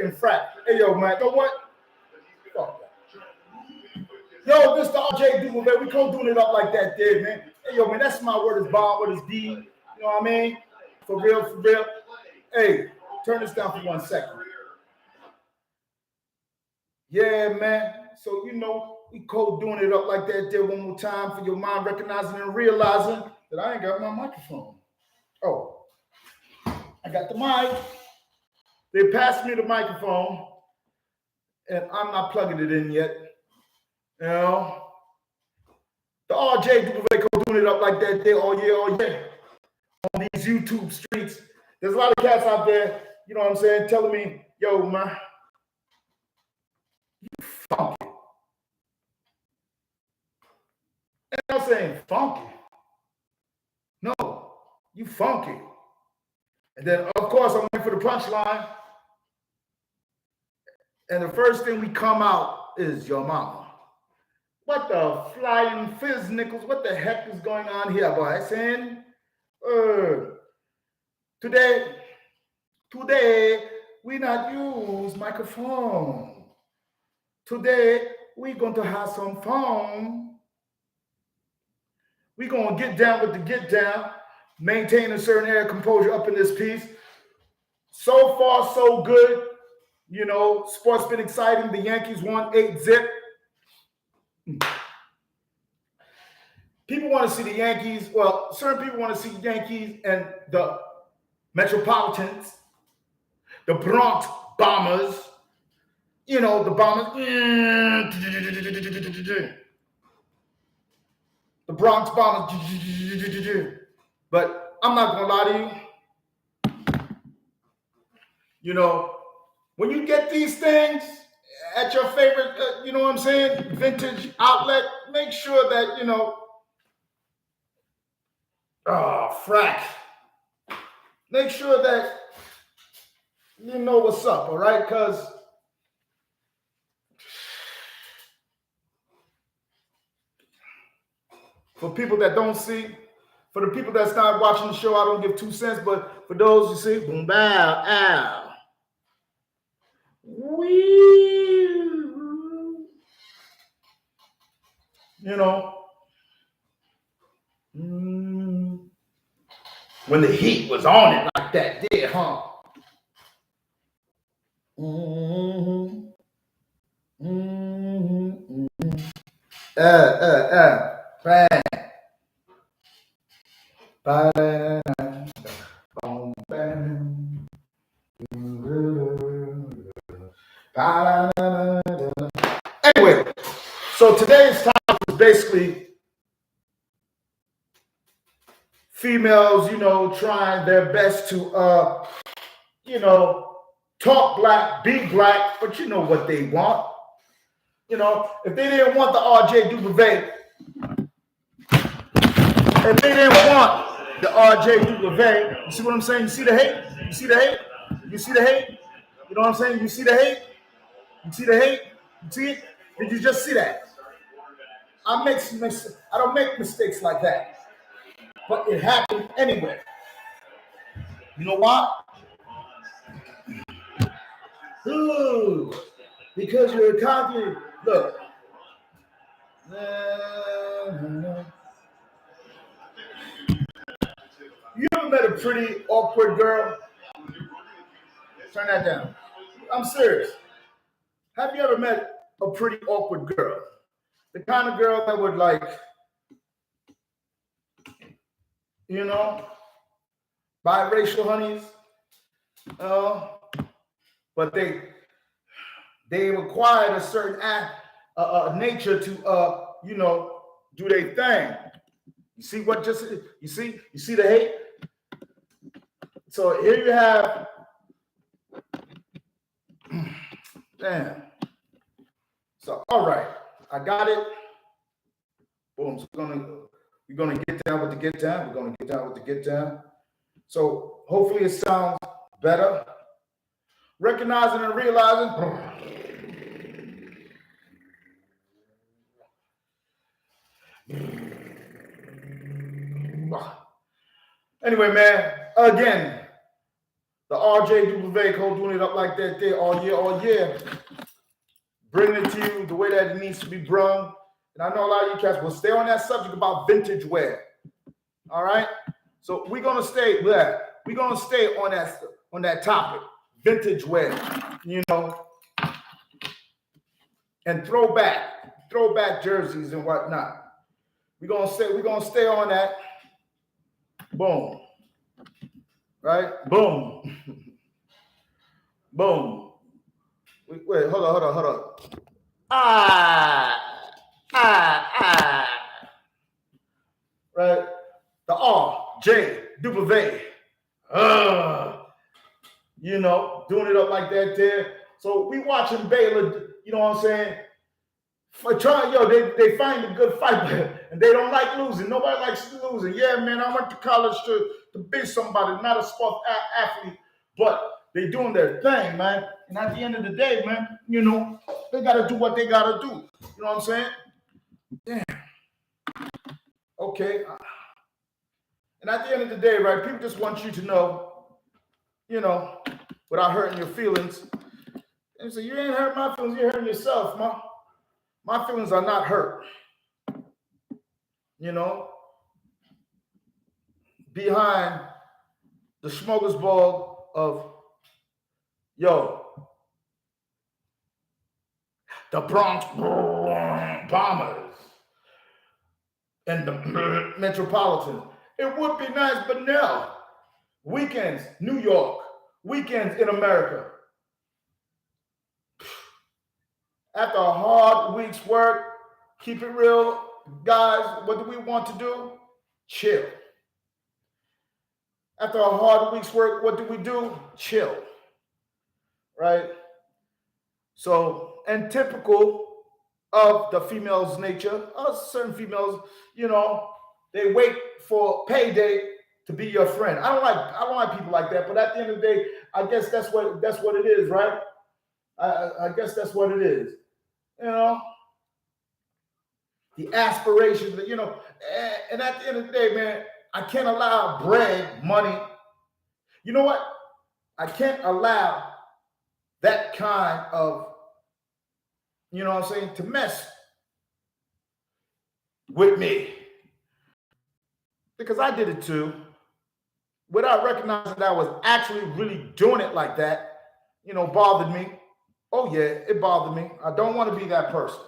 infraction. Hey, yo, man, you know what? Fuck that. Yo, this the RJ Duval, man. We come doing it up like that there, man. Hey, yo, man, that's my word is bond, word is deed. You know what I mean? For real, for real. Hey, turn this down for 1 second. Yeah, man. So, you know, we code doing it up like that there one more time for your mind recognizing and realizing that I ain't got my microphone. Oh, I got the mic. They passed me the microphone, and I'm not plugging it in yet. You know, the RJ Duval doing it up like that there all year on these YouTube streets. There's a lot of cats out there, you know what I'm saying, telling me, yo, man, you funky. And I'm saying funky. No, you funky. And then, of course, I'm waiting for the punchline. And the first thing we come out is your mama. What the flying fizz nickels? What the heck is going on here, boy? Saying, today, we not use microphone. Today, we going to have some fun. We going to get down with the get down, maintain a certain air of composure up in this piece. So far, so good. You know, sports been exciting. The Yankees won 8-0. People want to see the Yankees. Well, certain people want to see the Yankees and the Metropolitans, the Bronx Bombers. You know, the Bombers. The Bronx Bombers. But I'm not going to lie to you. You know, when you get these things at your favorite, you know what I'm saying, vintage outlet, make sure that, you know, frack. Make sure that you know what's up, all right? Because for people that don't see, for the people that's not watching the show, I don't give 2 cents, but for those you see, boom, bow, ow. Wee. You know, when the heat was on it like that there, huh? Bang. Anyway, so today's topic is basically females, you know, trying their best to, you know, talk black, be black, but you know what they want. You know, if they didn't want the RJ Duval, if they didn't want the RJ Duval, you see what I'm saying? You see the hate? You see the hate? You see the hate? You know what I'm saying? You see the hate? You see the hate? You see it? Did you just see that? I don't make mistakes like that. But it happened anyway. You know why? Ooh, because you're a cocky. Look. You ever met a pretty awkward girl? Turn that down. I'm serious. Have you ever met a pretty awkward girl? The kind of girl that would like, you know, biracial honeys, but they required a certain nature to, you know, do their thing. You see what just, you see the hate? So here you have, damn. So, all right, I got it. Boom, so we're gonna get down with the get down. We're gonna get down with the get down. So hopefully it sounds better. Recognizing and realizing. Anyway, man, again, The RJW code doing it up like that there all year. Bringing it to you the way that it needs to be brung. And I know a lot of you cats will stay on that subject about vintage wear. All right? So we're gonna stay there. We're gonna stay on that topic, vintage wear, you know, and throwback jerseys and whatnot. We're gonna stay on that. Boom. Right? Boom. Boom. Wait, hold on. Right? The RJW. You know, doing it up like that there. So we watching Baylor, you know what I'm saying? For trying, they find a good fight, and they don't like losing. Nobody likes losing. Yeah, man, I went to college to be somebody, not a sport athlete, but they doing their thing, man. And at the end of the day, man, you know, they got to do what they got to do. You know what I'm saying? Damn. Okay. And at the end of the day, right, people just want you to know, you know, without hurting your feelings. And so you ain't hurt my feelings, you're hurting yourself, man. My feelings are not hurt. You know, behind the smorgasbord of, the Bronx Bombers and the Metropolitans. It would be nice, but no. Weekends, New York. Weekends in America. After a hard week's work, keep it real, guys, what do we want to do? Chill. After a hard week's work, what do? Chill. Right? So, and typical of the female's nature, certain females, you know, they wait for payday to be your friend. I don't like people like that, but at the end of the day, I guess that's what it is, right? I guess that's what it is. You know, the aspirations that, you know, and at the end of the day, man, I can't allow bread, money. You know what? I can't allow that kind of, you know what I'm saying, to mess with me. Because I did it too, without recognizing that I was actually really doing it like that, you know, bothered me. Oh yeah, it bothered me. I don't want to be that person.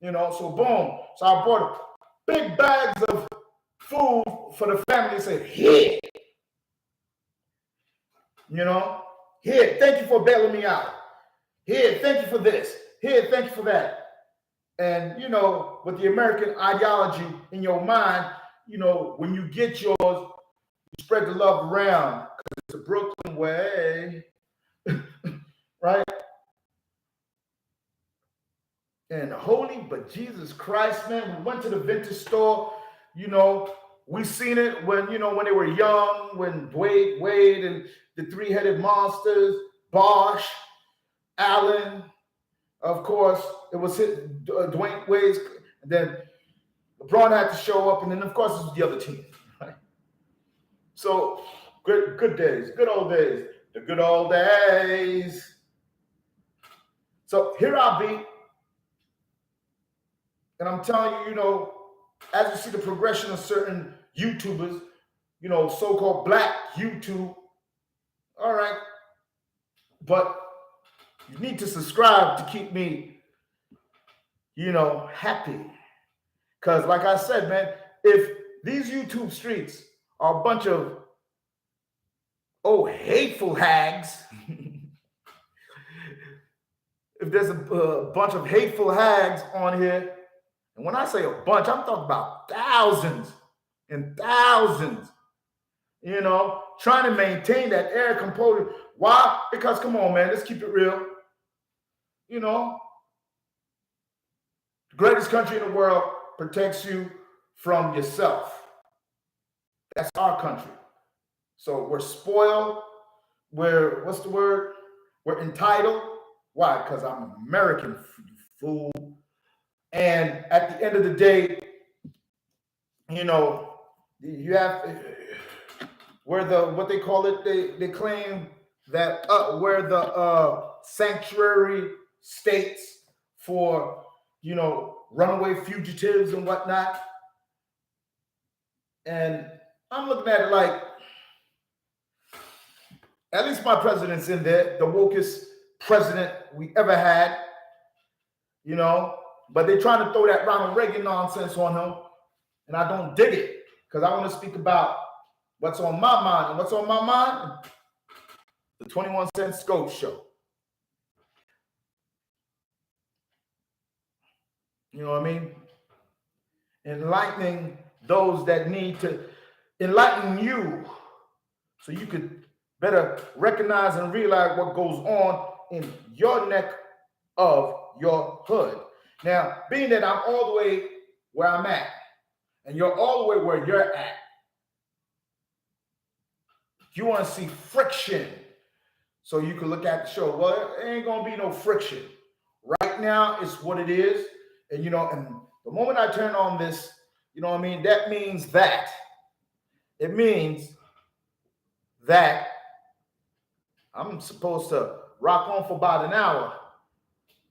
You know, so boom. So I bought big bags of food for the family and said, here. You know, here, thank you for bailing me out. Here, thank you for this. Here, thank you for that. And, you know, with the American ideology in your mind, you know, when you get yours, you spread the love around because it's a Brooklyn way. Right? And holy, but Jesus Christ, man, we went to the vintage store, you know, we seen it when, you know, when they were young, when Wade and the three-headed monsters, Bosch, Allen, of course, it was Dwayne Wade's, and then LeBron had to show up, and then, of course, it was the other team, right? So, good days, good old days, the good old days. So, here I'll be. And I'm telling you, you know, as you see the progression of certain YouTubers, you know, so-called black YouTube, all right, but you need to subscribe to keep me, you know, happy. Because like I said, man, if these YouTube streets are a bunch of, hateful hags, if there's a bunch of hateful hags on here, and when I say a bunch, I'm talking about thousands and thousands, you know, trying to maintain that air composure. Why? Because, come on, man, let's keep it real. You know, the greatest country in the world protects you from yourself. That's our country. So we're spoiled. We're, what's the word? We're entitled. Why? Because I'm American, fool. And at the end of the day, you know, you have, what they call it, they claim that where the sanctuary states for, runaway fugitives and whatnot. And I'm looking at it like, at least my president's in there, the wokest president we ever had, but they're trying to throw that Ronald Reagan nonsense on him. And I don't dig it, because I want to speak about what's on my mind. And what's on my mind? The 21 Cent Scope Show. You know what I mean? Enlightening those that need to enlighten you so you could better recognize and realize what goes on in your neck of your hood. Now, being that I'm all the way where I'm at, and you're all the way where you're at, you want to see friction so you can look at the show. Well, it ain't going to be no friction. Right now, it's what it is. And, and the moment I turn on this, that means that. It means that I'm supposed to rock on for about an hour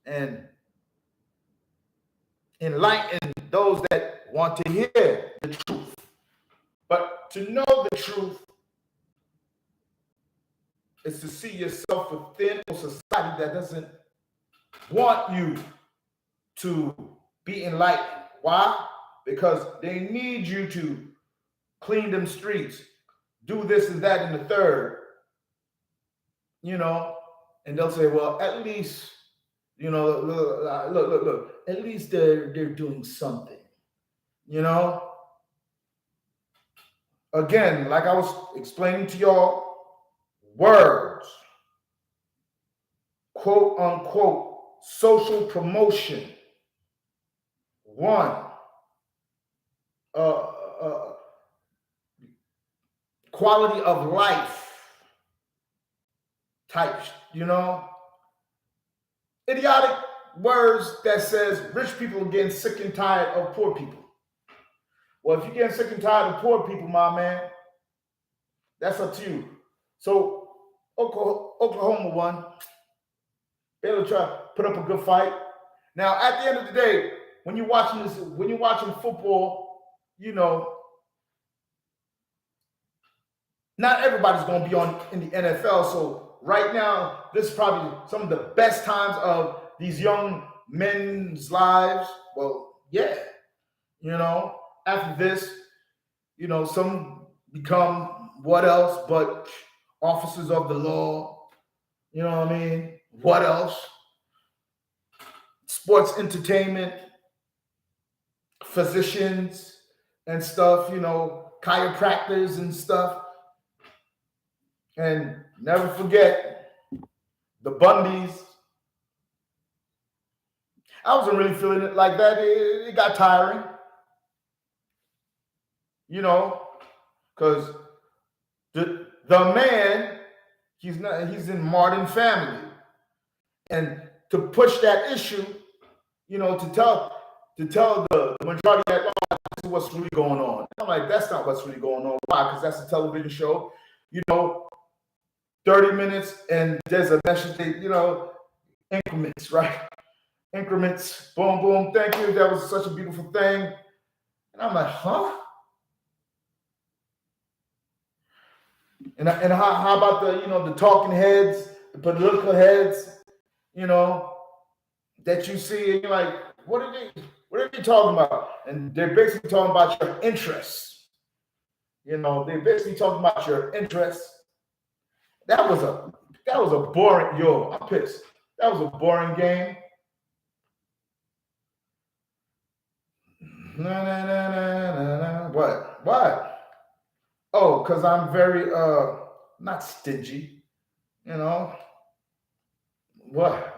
and enlighten those that want to hear the truth. But to know the truth is to see yourself within a society that doesn't want you to be enlightened. Why? Because they need you to clean them streets, do this and that and the third, and they'll say, well, at least, look, at least they're doing something, Again, like I was explaining to y'all, words, quote unquote, social promotion. One, quality of life type, idiotic words that says rich people are getting sick and tired of poor people. Well, if you're getting sick and tired of poor people, my man, that's up to you. So Oklahoma won. They'll try to put up a good fight. Now, at the end of the day, when you're watching football, not everybody's going to be on in the NFL. So right now, this is probably some of the best times of these young men's lives. Well, yeah, after this, some become what else but officers of the law. You know what I mean? What else? Sports entertainment, physicians and stuff, chiropractors and stuff. And never forget the Bundys. I wasn't really feeling it like that. It got tiring, because the man, he's in Martin family. And to push that issue, to tell the majority that, oh, this is what's really going on. I'm like, that's not what's really going on. Why? Because that's a television show, 30 minutes, and there's a message, increments, right? Increments, boom, boom, thank you. That was such a beautiful thing. And I'm like, huh? And how about the talking heads, the political heads, that you see, and you're like, what are they talking about? And they're basically talking about your interests. They're basically talking about your interests. That was a boring, I'm pissed. That was a boring game. No. What? Oh, because I'm very not stingy, What?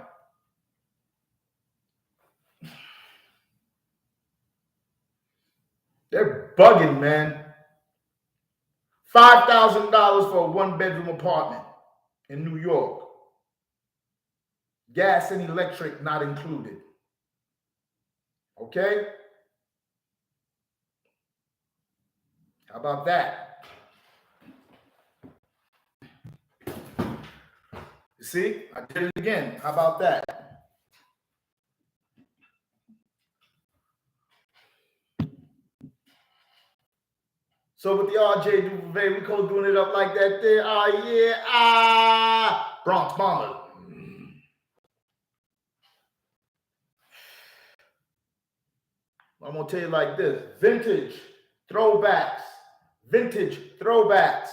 They're bugging, man. $5,000 for a one-bedroom apartment in New York. Gas and electric not included. Okay? How about that? You see, I did it again. How about that? So with the RJ Duvet, we call doing it up like that there. Bronx Bombers. I'm gonna tell you like this: vintage throwbacks, vintage throwbacks,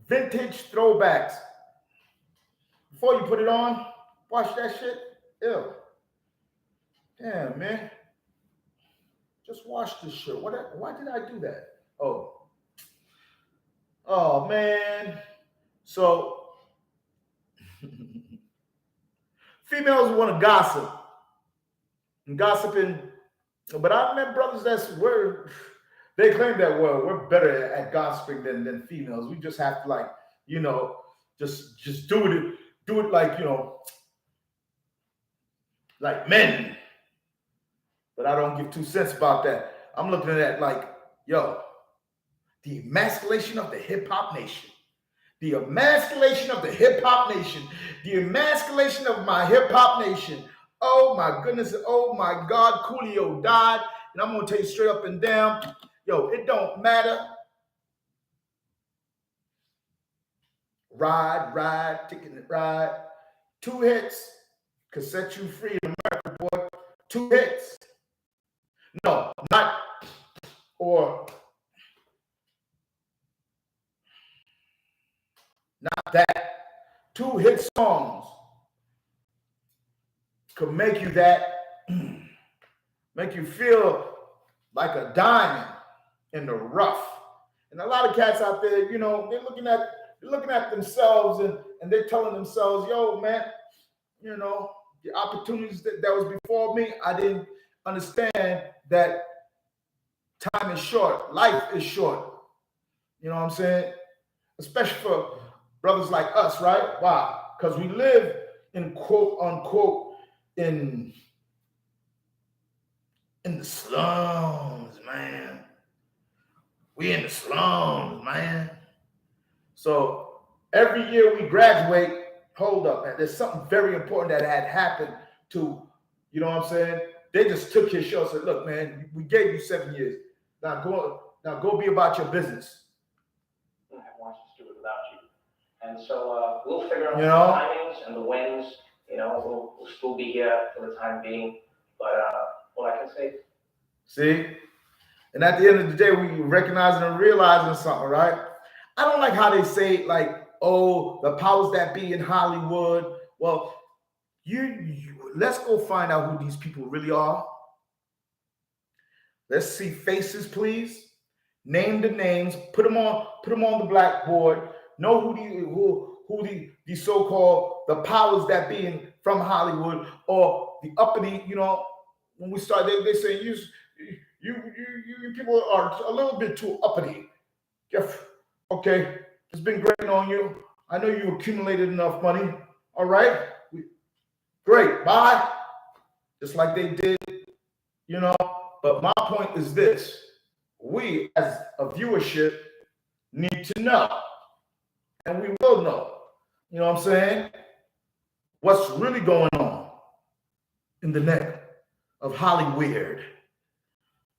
vintage throwbacks. Before you put it on, watch that shit. Ew. Damn, man. Just watch this shit. Why did I do that? Oh man. So females want to gossip. And gossiping, but I met brothers they claim that we're better at gossiping than females. We just have to just do it like like men. But I don't give 2 cents about that. I'm looking at that like, the emasculation of the hip hop nation. The emasculation of the hip hop nation. The emasculation of my hip hop nation. Oh my goodness. Oh my God. Coolio died. And I'm going to tell you straight up and down. It don't matter. Ride, ticket and ride. 2 hits could set you free in America, boy. 2 hits. No, not that. 2 hit songs could make you make you feel like a diamond in the rough. And a lot of cats out there, they're looking at themselves and they're telling themselves, yo, man, the opportunities that was before me, I didn't understand that time is short, life is short. You know what I'm saying? Especially for brothers like us, right? Why? Because we live in quote unquote in the slums, man. We in the slums, man. So every year we graduate, hold up, man. There's something very important that had happened to, you know what I'm saying? They just took his show and said, look, man, we gave you 7 years. Now go be about your business. I want to do it without you. And so we'll figure out the timings and the wins. We'll still be here for the time being. But what I can say. See? And at the end of the day, we recognizing and realizing something, right? I don't like how they say, like, oh, the powers that be in Hollywood. Well, let's go find out who these people really are. Let's see faces, please. Name the names. Put them on the blackboard. Know who the so-called the powers that be from Hollywood or the uppity. When we start, they say you people are a little bit too uppity. Okay, it's been great on you. I know you accumulated enough money. All right, great. Bye. Just like they did, But my point is this: we, as a viewership, need to know, and we will know. You know what I'm saying? What's really going on in the neck of Hollywood?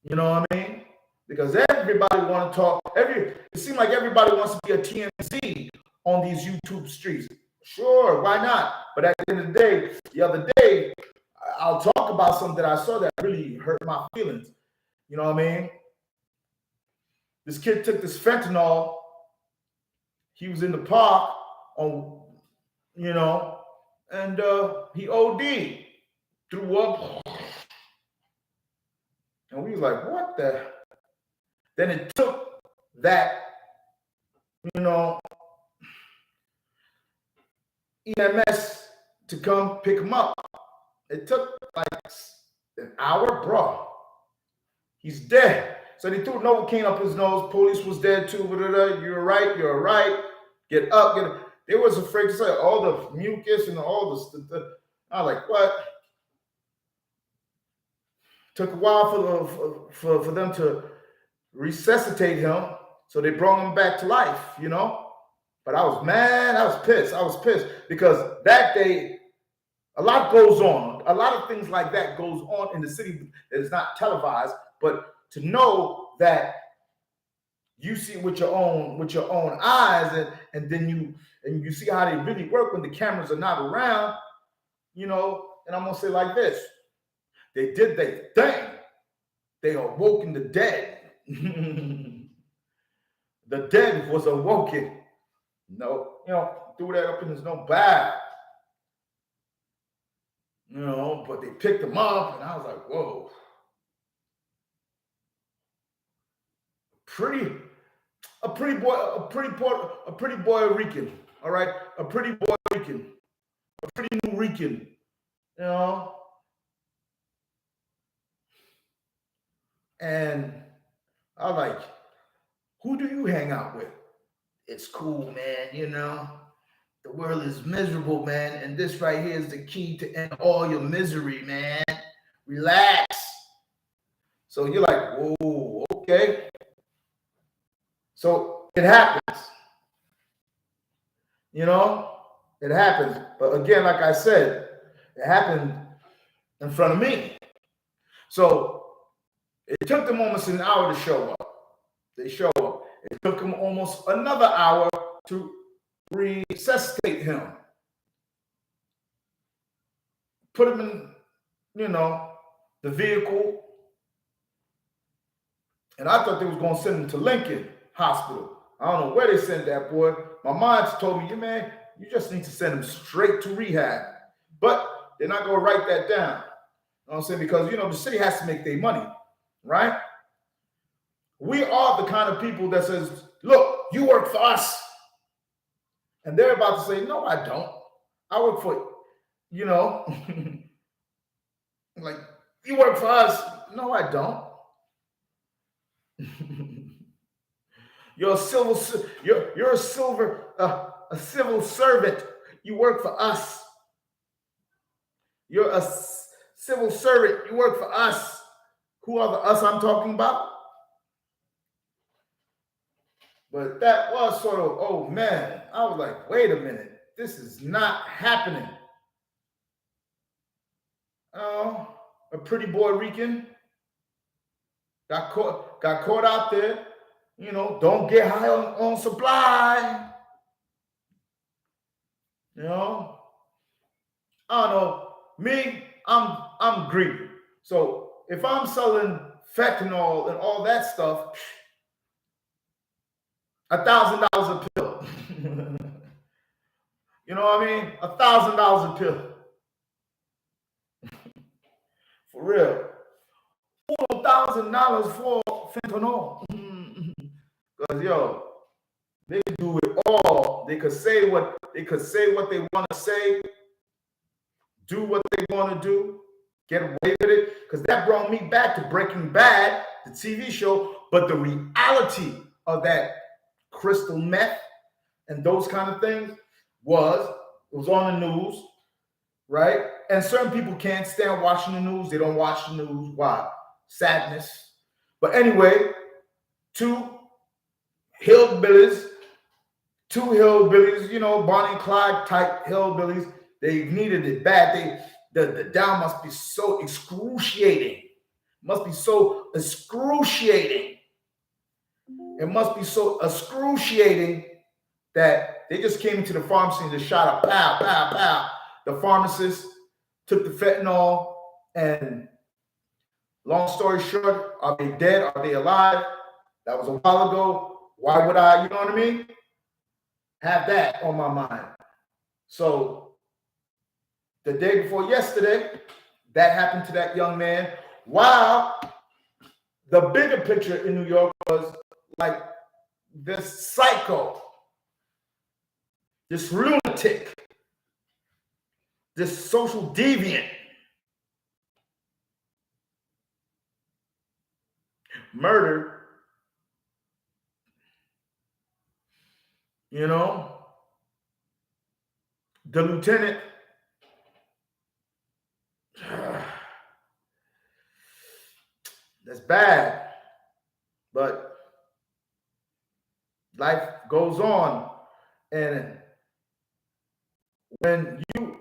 You know what I mean? Because everybody want to talk. It seems like everybody wants to be a TMZ on these YouTube streets. Sure, why not? But at the end of the other day, I'll talk about something that I saw that really hurt my feelings. You know what I mean? This kid took this fentanyl. He was in the park and he OD'd, threw up. And we was like, what the? Then it took that, EMS to come pick him up. It took like an hour, bro. He's dead. So they threw Novocaine up his nose. Police was dead too. You're right. Get up. They was afraid to say all the mucus and all the. I was like, what? Took a while for them to resuscitate him. So they brought him back to life, But I was mad. I was pissed. I was pissed because that day, a lot goes on. A lot of things like that goes on in the city that is not televised. But to know that you see with your own eyes, and then you see how they really work when the cameras are not around, you know. And I'm gonna say like this: they did their thing. They awoken the dead. The dead was awoken. No, you know, threw that up and there's no bad. You know, but they picked him up, and I was like, whoa. A pretty boy Rican, all right? A pretty boy Rican, a pretty new Rican, you know? And I was like, who do you hang out with? It's cool, man, you know? The world is miserable, man, and this right here is the key to end all your misery, man. Relax. So you're like, whoa, okay. So it happens. You know, it happens. But again, like I said, it happened in front of me. So it took them almost an hour to show up. They show up. It took them almost another hour to resuscitate him. Put him in, you know, the vehicle. And I thought they was going to send him to Lincoln Hospital. I don't know where they sent that boy. My mind told me, yeah, man, you just need to send him straight to rehab. But they're not going to write that down. You know what I'm saying? Because, you know, the city has to make their money, right? We are the kind of people that says, look, you work for us. And they're about to say, no, I don't. I work for, you know, like, you work for us. No, I don't. You're a civil servant. You work for us. You're a civil servant. You work for us. Who are the us I'm talking about? But that was sort of, oh man, I was like, wait a minute, this is not happening. Oh, a pretty boy Rican got caught out there. You know, don't get high on supply. You know, I don't know. Me, I'm greedy. So if I'm selling fentanyl and all that stuff, $1,000 a pill. You know what I mean? $1,000 a pill. For real. $1,000 for fentanyl. Because yo, they do it all. They could say what they want to say, do what they want to do, get away with it. Because that brought me back to Breaking Bad, the TV show. But the reality of that crystal meth and those kind of things was on the news, right? And certain people can't stand watching the news. They don't watch the news. Why? Sadness. But anyway, two hillbillies, you know, Bonnie and Clyde type hillbillies. They needed it bad. The down must be so excruciating. Must be so excruciating. It must be so excruciating that they just came into the pharmacy and just shot up, pow, pow, pow. The pharmacist took the fentanyl, and long story short, are they dead? Are they alive? That was a while ago. Why would I, you know what I mean? Have that on my mind. So the day before yesterday, that happened to that young man. While the bigger picture in New York was like this psycho, this lunatic, this social deviant murdered, you know, the lieutenant. That's bad, but life goes on. And when you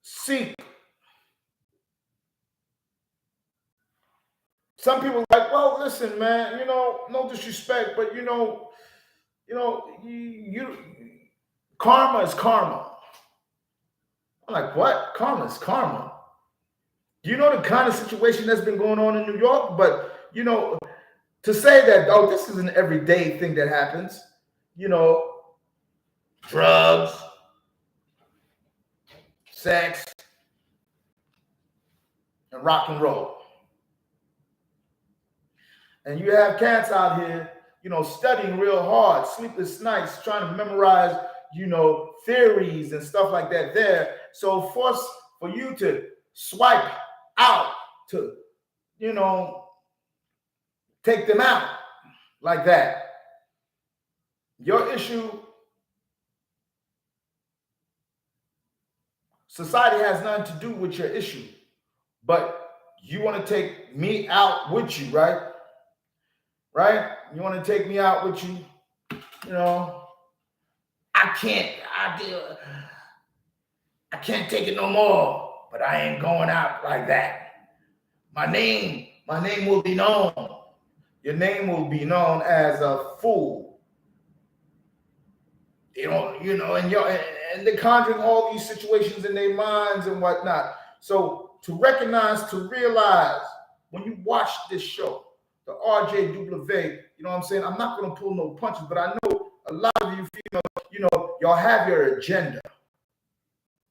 seek, some people are like, well, listen, man, no disrespect, but you karma is karma. I'm like, what? Karma is karma. Do you know the kind of situation that's been going on in New York? But to say that, oh, this is an everyday thing that happens, drugs, sex, and rock and roll. And you have cats out here, studying real hard, sleepless nights, trying to memorize, theories and stuff like that there. So for you to swipe out, to, take them out like that. Your issue, society has nothing to do with your issue, but you want to take me out with you, right? Right? You want to take me out with you, I can't take it no more, but I ain't going out like that. My name will be known. Your name will be known as a fool. And they're conjuring all these situations in their minds and whatnot. So to recognize, to realize, when you watch this show, the RJW, I'm not going to pull no punches, but I know a lot of you feel, y'all have your agenda.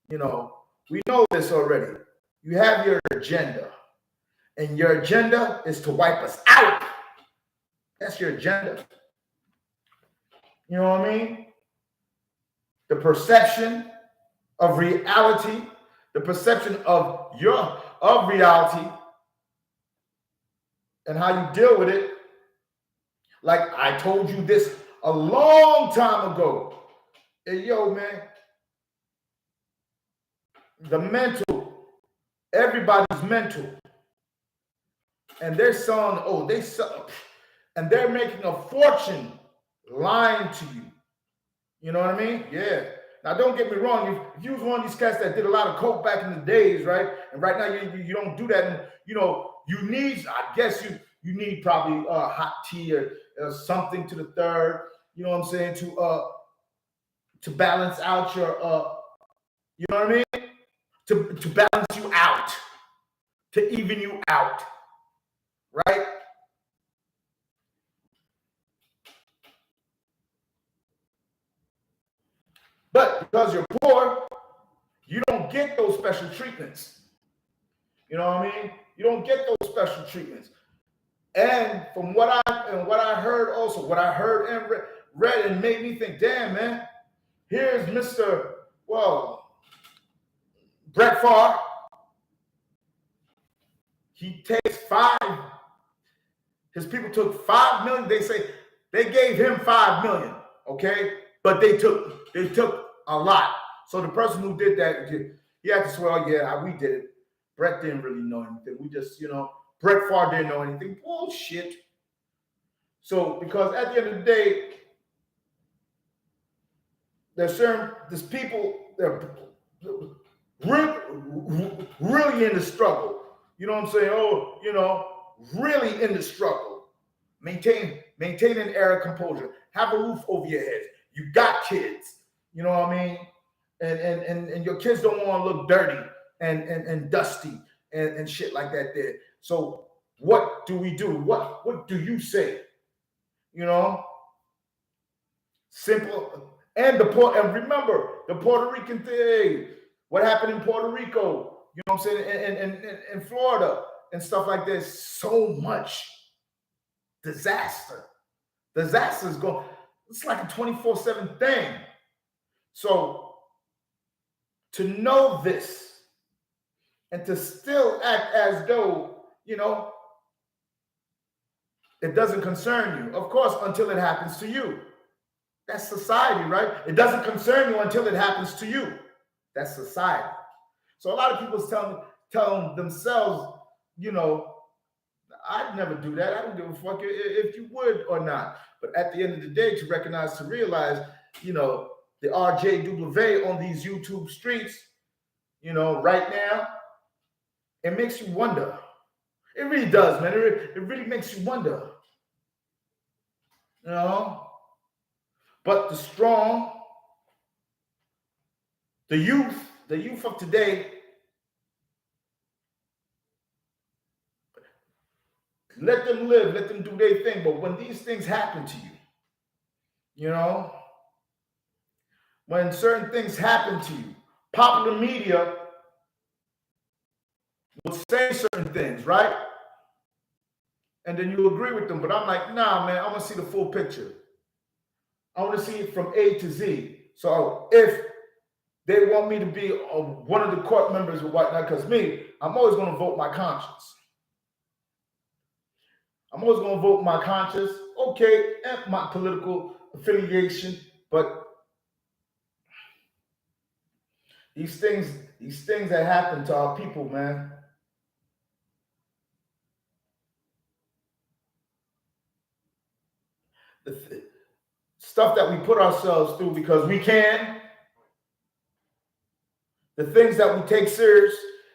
We know this already. You have your agenda. And your agenda is to wipe us out. That's your agenda. You know what I mean? The perception of reality, the perception of reality, and how you deal with it. Like I told you this a long time ago. Hey, yo, man, the mental, everybody's mental. And they're selling, and they're making a fortune lying to you. You know what I mean? Yeah. Now, don't get me wrong. If you was one of these cats that did a lot of coke back in the days, right? And right now you don't do that. And, you need, I guess you need probably hot tea or something to the third. You know what I'm saying? To balance out your, you know what I mean? To balance you out, to even you out, right? But because you're poor, you don't get those special treatments. You know what I mean? You don't get those special treatments. And from what I heard also, what I heard and read and made me think, damn, man, here's Mr. Brett Favre. He takes his people took $5 million. They say they gave him $5 million, okay? But they took a lot. So the person who did that, he had to swear, oh yeah, we did it. Brett didn't really know anything. We just, Brett Favre didn't know anything. Bullshit. So because at the end of the day, there's people that are really in the struggle. You know what I'm saying? Really in the struggle. Maintaining air composure. Have a roof over your head. You got kids. You know what I mean? And your kids don't want to look dirty and dusty and shit like that there. So what do we do? What do you say? Simple. And remember the Puerto Rican thing. What happened in Puerto Rico? You know what I'm saying? In Florida and stuff like this. So much disaster. Disaster is going. It's like a 24/7 thing. So to know this and to still act as though, it doesn't concern you. Of course, until it happens to you. That's society, right? It doesn't concern you until it happens to you. That's society. So a lot of people telling themselves, I'd never do that. I don't give a fuck if you would or not. But at the end of the day, to recognize, to realize, the RJW on these YouTube streets, right now, it makes you wonder. It really does, man. It really makes you wonder. But the strong, the youth of today, let them live, let them do their thing. But when these things happen to you, when certain things happen to you, popular media will say certain things, right? And then you agree with them. But I'm like, nah, man, I want to see the full picture. I want to see it from A to Z. So if they want me to be one of the court members or whatnot, because I'm always going to vote my conscience. I'm always going to vote my conscience. Okay, and my political affiliation, but these things that happen to our people, man. The stuff that we put ourselves through because we can. The things that we take serious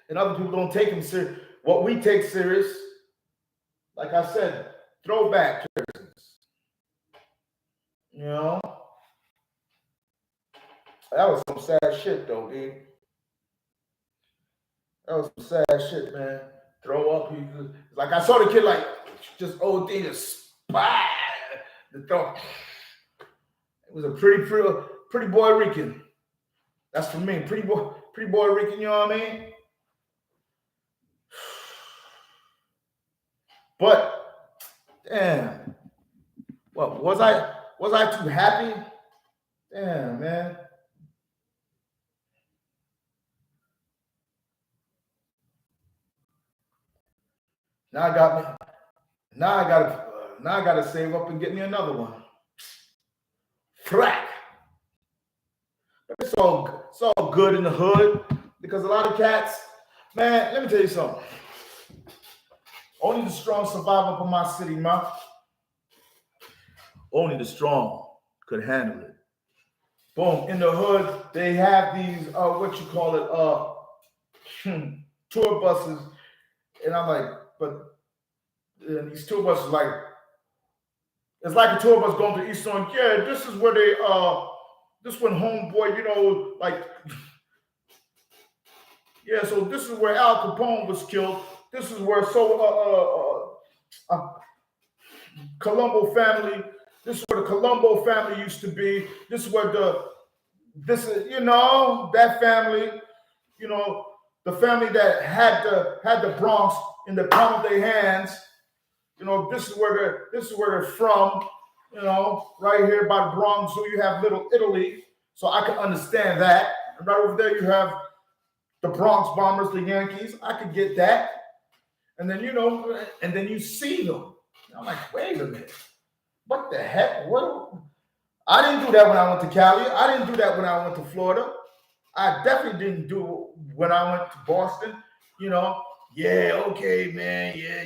and other people don't take them serious. What we take serious, like I said, throwback jerseys. That was some sad shit, though, dude. That was some sad shit, man. Throw up. Like, I saw the kid, like, just old thing, just spy. The throw. It was a pretty boy Rican. That's for me. Pretty boy Rican, you know what I mean? But, damn. What, was I too happy? Damn, man. Now I gotta save up and get me another one. Frack. It's all good in the hood because a lot of cats, man, let me tell you something. Only the strong survive up in my city, man. Only the strong could handle it. Boom. In the hood, they have these, tour buses. And I'm like, but these tour buses, like, it's like a tour bus going to East Orange. Yeah, this is where they, this one homeboy, like, yeah, so this is where Al Capone was killed. This is where Colombo family, this is where the Colombo family used to be. This is where that family, the family that had the Bronx in the palm of their hands. This is where they're from. Right here by the Bronx, so you have Little Italy. So I can understand that. And right over there, you have the Bronx Bombers, the Yankees. I could get that. And then, and then you see them. And I'm like, wait a minute. What the heck? I didn't do that when I went to Cali. I didn't do that when I went to Florida. I definitely didn't do it when I went to Boston. Yeah, okay, man. Yeah.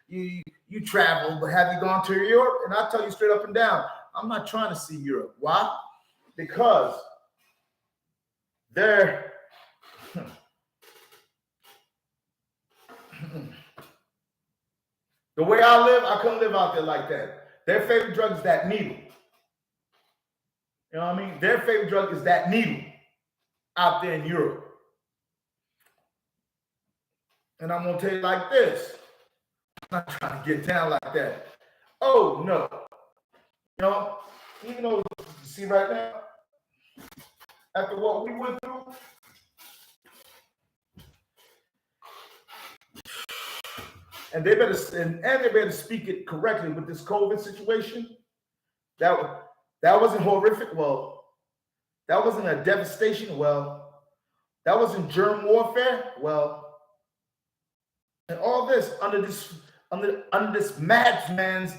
You travel, but have you gone to Europe? And I tell you straight up and down, I'm not trying to see Europe. Why? Because they're the way I live, I couldn't live out there like that. Their favorite drug is that needle. You know what I mean? Their favorite drug is that needle out there in Europe. And I'm going to tell you like this. I'm not trying to get down like that. Oh, no. You see right now, after what we went through, and they better speak it correctly with this COVID situation. That wasn't horrific. Well, that wasn't a devastation. Well, that wasn't germ warfare. Well, and all this under this madman's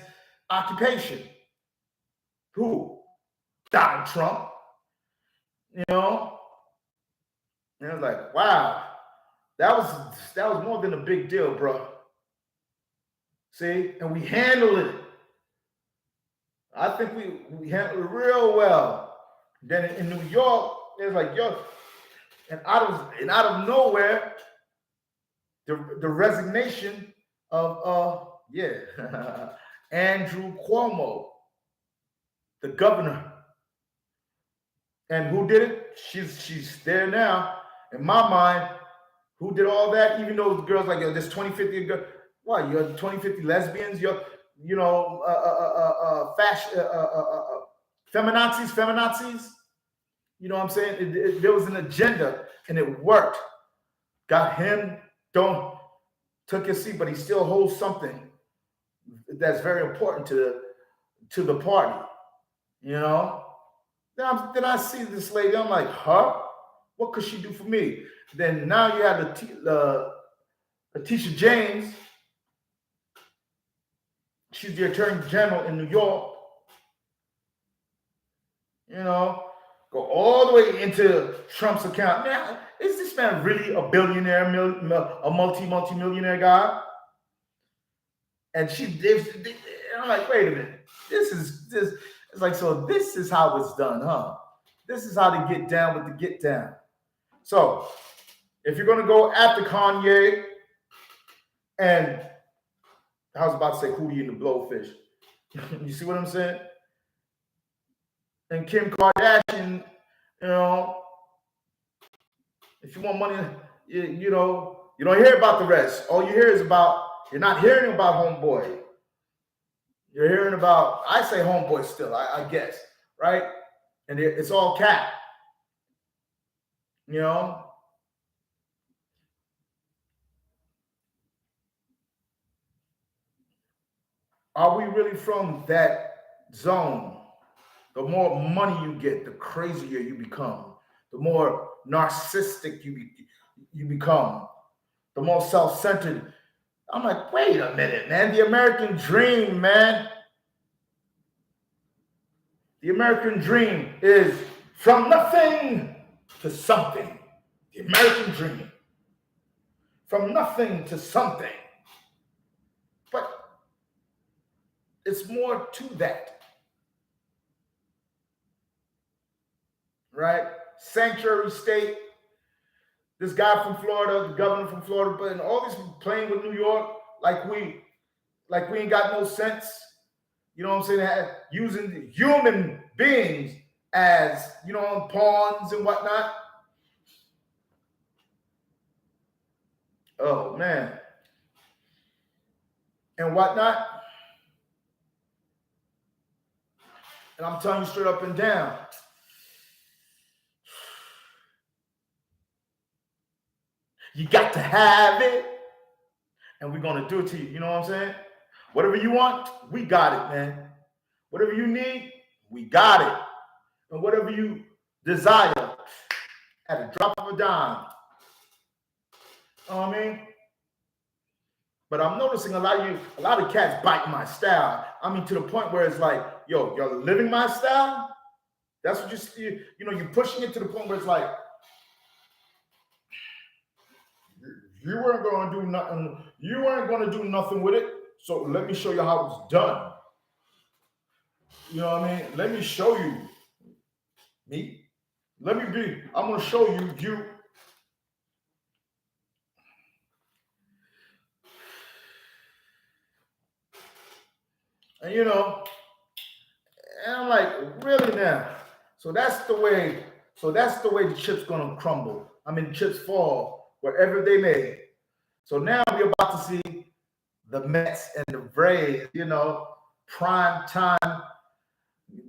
occupation. Who? Donald Trump. And it was like, wow, that was more than a big deal, bro. See, and we handled it. I think we handled it real well. Then in New York, it's like, yo, and out of nowhere, the resignation of Andrew Cuomo, the governor. And who did it? She's there now. In my mind, who did all that? Even though the girls like, yo, this 2050 girl, what? You're 2050 lesbians. You're, fashion, feminazis. You know what I'm saying? There was an agenda, and it worked. Got him. Took his seat, but he still holds something that's very important to the party. You know. Then I see this lady. I'm like, huh? What could she do for me? Then now you have Letitia James. She's the Attorney General in New York. You know, go all the way into Trump's account. Now, is this man really a billionaire, a multi-millionaire guy? And I'm like, wait a minute. This. It's like, so this is how it's done, huh? This is how they get down with the get down. So, if you're going to go after Kanye, and I was about to say Hootie and the Blowfish. You see what I'm saying? And Kim Kardashian, you know, if you want money, you don't hear about the rest. All you hear is you're not hearing about Homeboy. You're hearing about, I say Homeboy still, I guess, right? And it's all cap. You know? Are we really from that zone? The more money you get, the crazier you become. The more narcissistic you become. The more self-centered. I'm like, wait a minute, man. The American dream, man. The American dream is from nothing to something. The American dream. From nothing to something. But it's more to that. Right? Sanctuary state. This guy from Florida, the governor from Florida, but all these people playing with New York like we ain't got no sense. You know what I'm saying? Using human beings as, pawns and whatnot. Oh, man. And whatnot. And I'm telling you straight up and down. You got to have it. And we're going to do it to you. You know what I'm saying? Whatever you want, we got it, man. Whatever you need, we got it. And whatever you desire, at a drop of a dime. You know what I mean? But I'm noticing a lot of cats bite my style. I mean, to the point where it's like, yo, you're living my style? That's what you're pushing it to the point where it's like, you weren't going to do nothing. You weren't going to do nothing with it. So let me show you how it's done. You know what I mean? Let me show you. Me? I'm going to show you. And and I'm like, really now? So that's the way the chips going to crumble. I mean, chips fall wherever they may. So now we're about to see the Mets and the Braves, prime time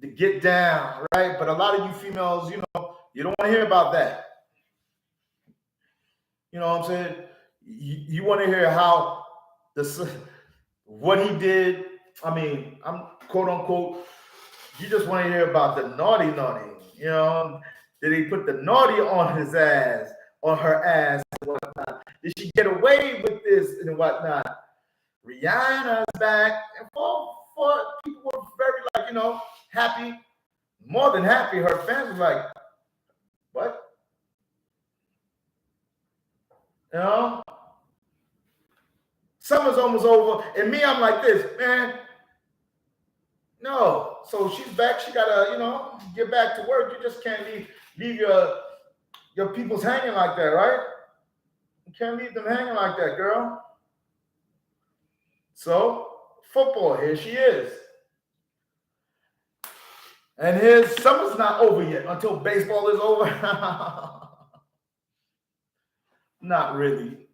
to get down, right? But a lot of you females, you don't want to hear about that. You know what I'm saying? You want to hear how what he did. I mean, I'm quote unquote. You just want to hear about the naughty. Did he put the naughty on his ass, on her ass, and whatnot? Did she get away with this and whatnot? Rihanna's back, and for people were very happy, more than happy. Her fans were like, what? Summer's almost over, and me, I'm like this, man. No. So she's back. She gotta, get back to work. You just can't leave your peoples hanging like that, right? You can't leave them hanging like that, girl. So football, here she is. And his summer's not over yet until baseball is over. Not really.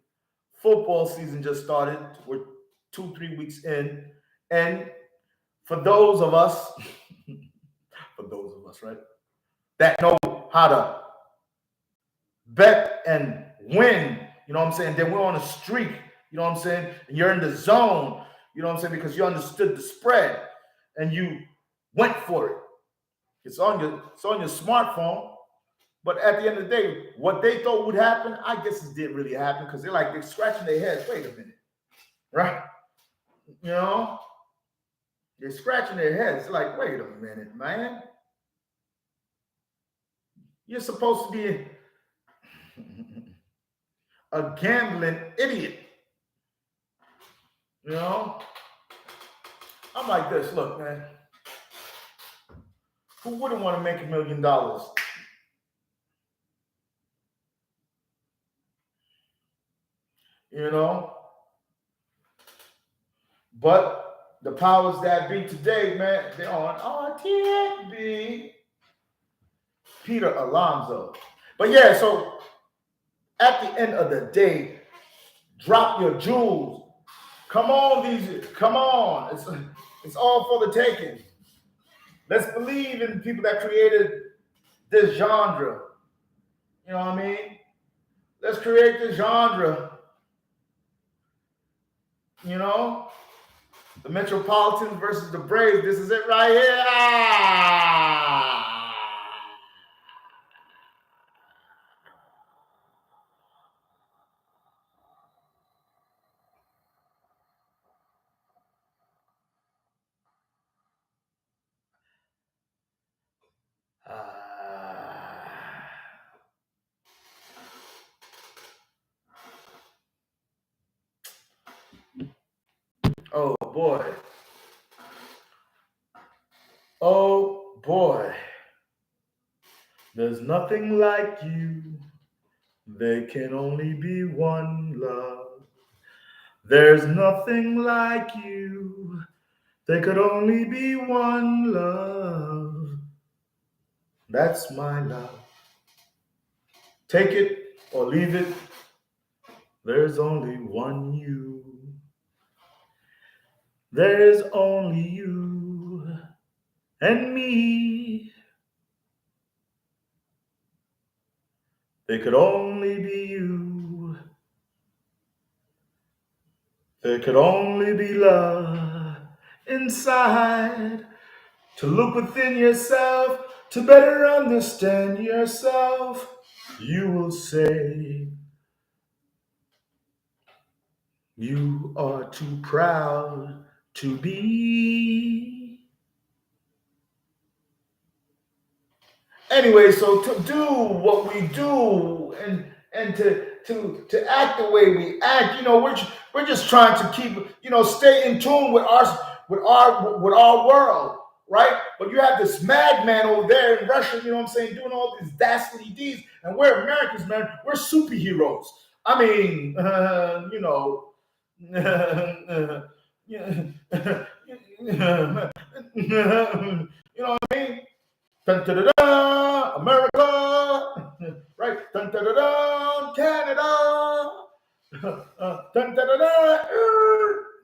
Football season just started. We're 2-3 weeks in. And for those of us, right, that know how to bet and win, you know what I'm saying? Then we're on a streak, you know what I'm saying? And you're in the zone, you know what I'm saying? Because you understood the spread and you went for it. It's on your smartphone. But at the end of the day, what they thought would happen, I guess it didn't really happen because they're scratching their heads. Wait a minute, right? You know, they're scratching their heads. Like, wait a minute, man. You're supposed to be a gambling idiot. You know, I'm like this. Look, man, who wouldn't want to make $1 million? You know, but the powers that be today, man, they're on RTB. Peter Alonso. But yeah, so at the end of the day, drop your jewels. Come on. It's all for the taking. Let's believe in people that created this genre. You know what I mean? Let's create this genre. You know? The Metropolitans versus the Braves. This is it right here. Oh boy. Oh boy. There's nothing like you. There can only be one love. There's nothing like you. There could only be one love. That's my love. Take it or leave it. There's only one you. There's only you and me. There could only be you. There could only be love inside. To look within yourself, to better understand yourself, you will say, you are too proud to be. Anyway, so to do what we do and to act the way we act, we're just trying to keep, stay in tune with our world, right? But you have this madman over there in Russia, you know what I'm saying, doing all these dastardly deeds, and we're Americans, man. We're superheroes. I mean, you know what I mean? Dun, dun, dun, dun, America, right? Dun, dun, dun, dun, Canada, dun, dun, dun, dun,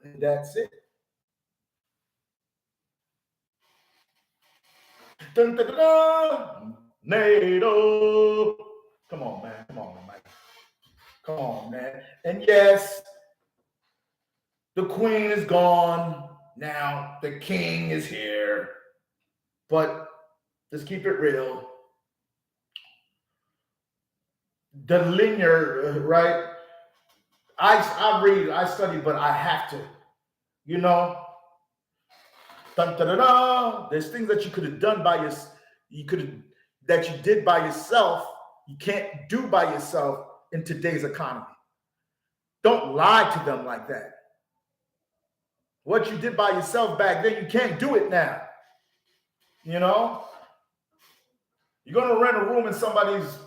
and that's it. Dun, dun, dun, dun, NATO. Come on, man. Mike. Come on, man. And yes, the queen is gone. Now the king is here. But let's keep it real. The linear, right? I read, I study, but I have to, Dun, dun, dun, dun. There's things that you could have done that you did by yourself, you can't do by yourself in today's economy. Don't lie to them like that. What you did by yourself back then, you can't do it now. You know, you're going to rent a room in somebody's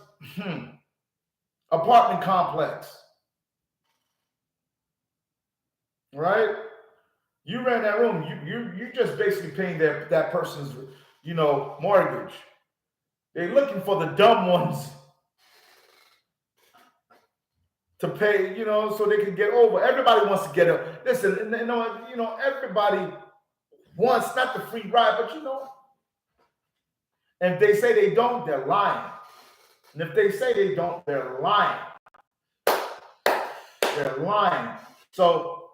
apartment complex, right? You rent that room. You just basically paying that person's, mortgage. They're looking for the dumb ones to pay, so they can get over. Everybody wants to get up. Listen, everybody wants not the free ride, but and if they say they don't, they're lying. And if they say they don't, they're lying. They're lying. So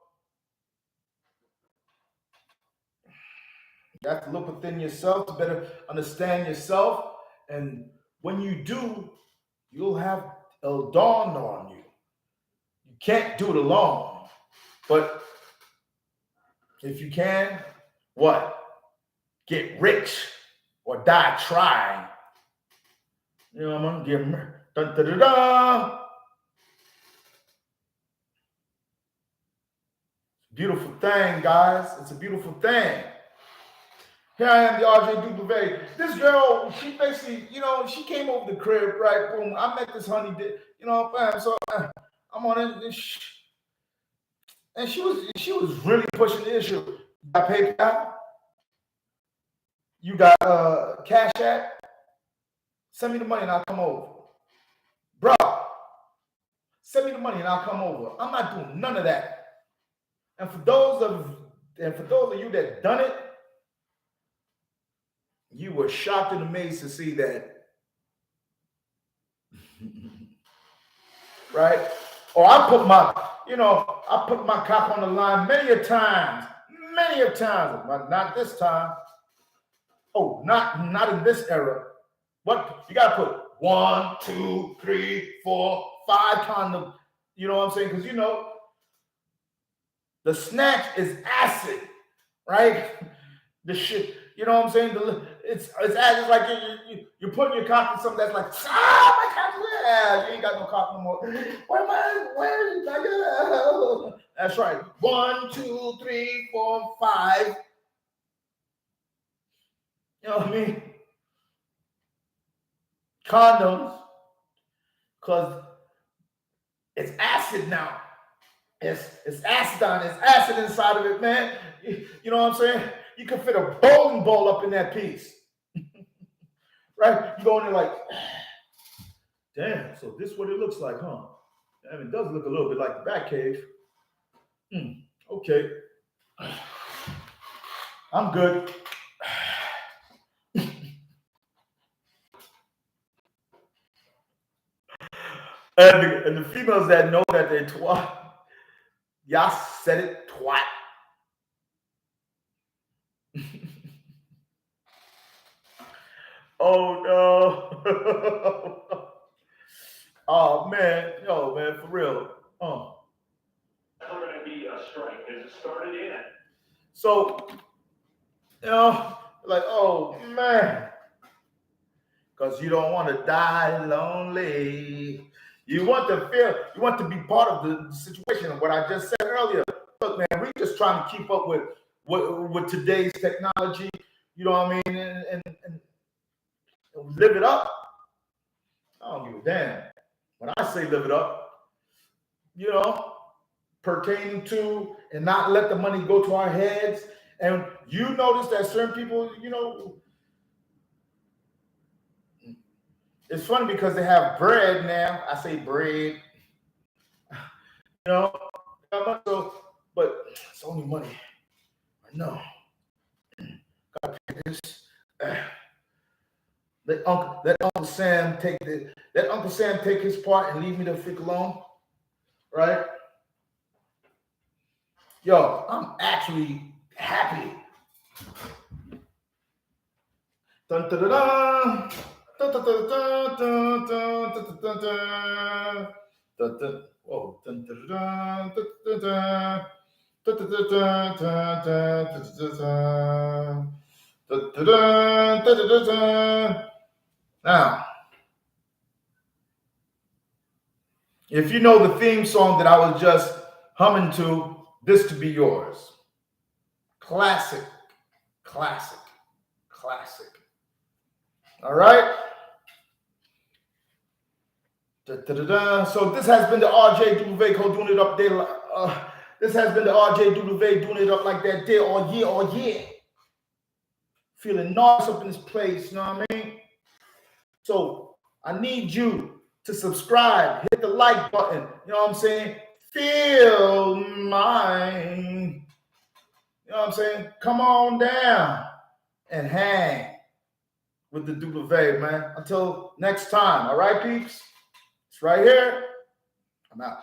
you have to look within yourself to better understand yourself. And when you do, it'll dawn on you. You can't do it alone. But if you can, what? Get rich or die trying. I'm gonna give them dun, dun, dun, dun. Beautiful thing, guys. It's a beautiful thing. Here I am, the RJ Dubois. This girl, she basically, she came over the crib, right? Boom. I met this honey, so I'm on it, and she was really pushing the issue. You got PayPal? You got Cash App? Send me the money and I'll come over. Bro, send me the money and I'll come over. I'm not doing none of that. And for those of you that done it, you were shocked and amazed to see that. Right? Or I put my cop on the line many a times, but not this time. Oh, not in this era. What you gotta put 1, 2, 3, 4, 5 condoms. You know what I'm saying? Because the snatch is acid, right? The shit, you know what I'm saying? It's acid. It's like you're putting your cock in something that's like, my cock, yeah, you ain't got no cock no more. Where is it? That's right. 1, 2, 3, 4, 5. You know what I mean? Condoms, because it's acid now. It's acid on. It's acid inside of it, man. You know what I'm saying? You can fit a bowling ball up in that piece, right? You go in there like, damn. So this is what it looks like, huh? I mean, it does look a little bit like the Batcave. Okay, I'm good. And the females that know that they're twat, y'all said it, twat. Oh no. Oh man, for real. Never gonna be a strike because it started in. So, like, oh man. Because you don't want to die lonely. You want to be part of the situation. What I just said earlier. Look, man, we're just trying to keep up with today's technology. You know what I mean? And live it up. I don't give a damn. When I say live it up, pertaining to and not let the money go to our heads. And you notice that certain people, it's funny because they have bread now. I say bread, but it's only money. I know. Gotta pay this. Let Uncle Sam take his part and leave me the freak alone, right? Yo, I'm actually happy. Dun, dun, dun, dun. Dun, dun, dun, dun, dun, dun, dun, dun, dun. Dun, dun. Whoa. Dun, dun, dun, dun, dun, dun. Dun, dun, dun, dun, dun, dun, dun. Dun, dun, dun, dun, dun, dun. Now, if you know the theme song that I was just humming to, this could be yours. Classic, classic, Classic. All right. So this has been the RJ Duvet doing it up there. This has been the RJ Duvet doing it up like that there all year. Feeling nice up in this place, you know what I mean? So I need you to subscribe, hit the like button, you know what I'm saying? Feel mine. You know what I'm saying? Come on down and hang with the Duvet, man. Until next time, all right, peeps? It's right here. I'm out.